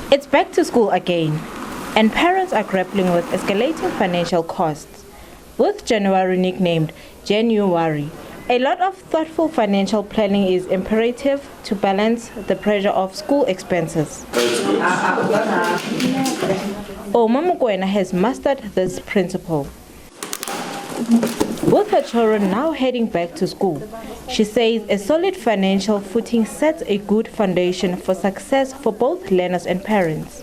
It's back to school again, and parents are grappling with escalating financial costs. With January nicknamed Janu-Worry, a lot of thoughtful financial planning is imperative to balance the pressure of school expenses. Omamukwena has mastered this principle. With her children now heading back to school, she says a solid financial footing sets a good foundation for success for both learners and parents.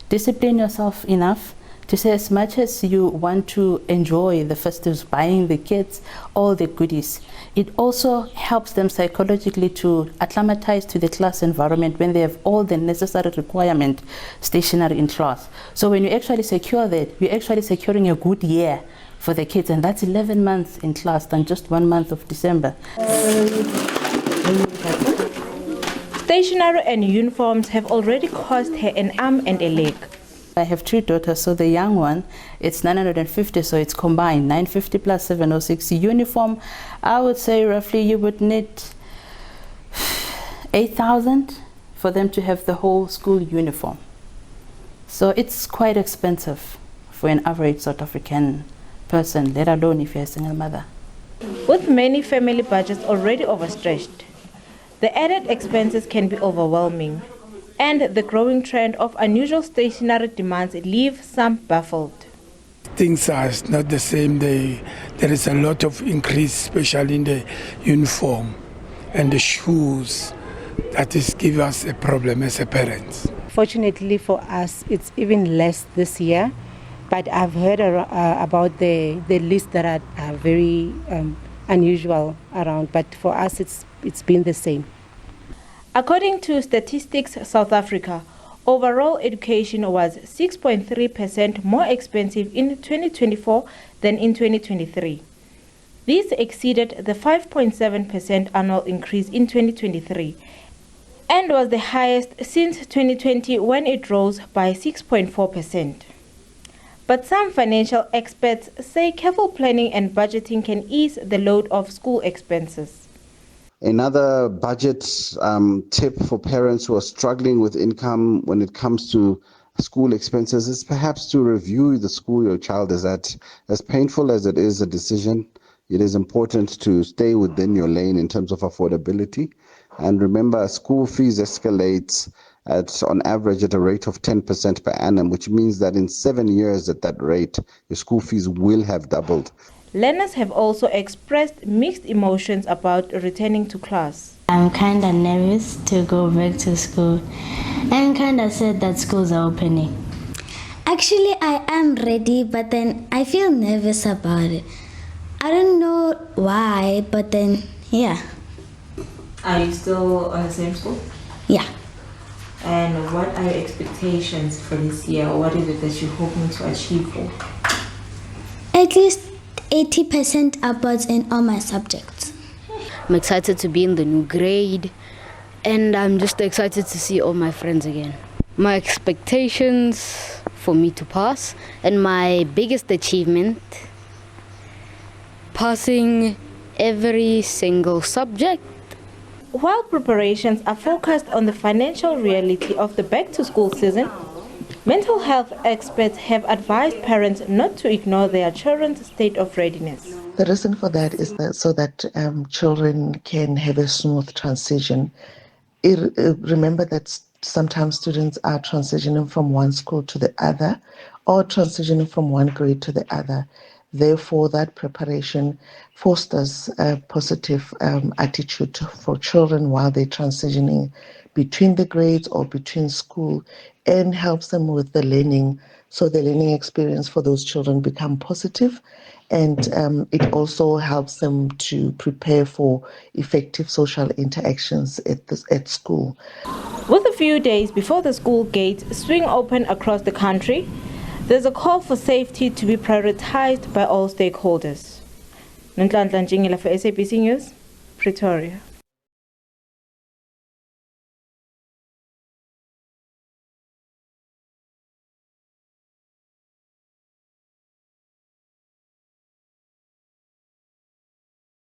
Discipline yourself enough to say, as much as you want to enjoy the festives, buying the kids all the goodies, it also helps them psychologically to acclimatize to the class environment when they have all the necessary requirement stationery in class. So when you actually secure that, you're actually securing a good year for the kids, and that's 11 months in class than just 1 month of December. Stationery and uniforms have already cost her an arm and a leg. I have 2 daughters, so the young one, it's 950, so it's combined, 950 plus 706. Uniform, I would say roughly you would need 8,000 for them to have the whole school uniform. So it's quite expensive for an average South African person, let alone if you're a single mother. With many family budgets already overstretched, the added expenses can be overwhelming, and the growing trend of unusual stationery demands leave some baffled. Things are not the same. There is a lot of increase, especially in the uniform and the shoes. That is give us a problem as a parents. Fortunately for us, it's even less this year, but I've heard about the lists that are very unusual around, but for us it's been the same. According to Statistics South Africa, overall education was 6.3% more expensive in 2024 than in 2023. This exceeded the 5.7% annual increase in 2023 and was the highest since 2020 when it rose by 6.4%. But some financial experts say careful planning and budgeting can ease the load of school expenses. Another budget tip for parents who are struggling with income when it comes to school expenses is perhaps to review the school your child is at. As painful as it is a decision, it is important to stay within your lane in terms of affordability. And remember, school fees escalate on average at a rate of 10% per annum, which means that in 7 years at that rate, your school fees will have doubled. Learners have also expressed mixed emotions about returning to class. I'm kind of nervous to go back to school and kind of sad that schools are opening. Actually, I am ready, but then I feel nervous about it. I don't know why, but then, yeah. Are you still on the same school? Yeah. And what are your expectations for this year? What is it that you're hoping to achieve for? At least 80% upwards in all my subjects. I'm excited to be in the new grade, and I'm just excited to see all my friends again. My expectations for me to pass, and my biggest achievement, passing every single subject. While preparations are focused on the financial reality of the back-to-school season, mental health experts have advised parents not to ignore their children's state of readiness. The reason for that is so that children can have a smooth transition. Remember that sometimes students are transitioning from one school to the other or transitioning from one grade to the other. Therefore, that preparation fosters a positive attitude for children while they're transitioning between the grades or between school, and helps them with the learning. So the learning experience for those children become positive, and it also helps them to prepare for effective social interactions at school. With a few days before the school gates swing open across the country, there's a call for safety to be prioritized by all stakeholders. Nonhlanhla Njingila for SABC News, Pretoria.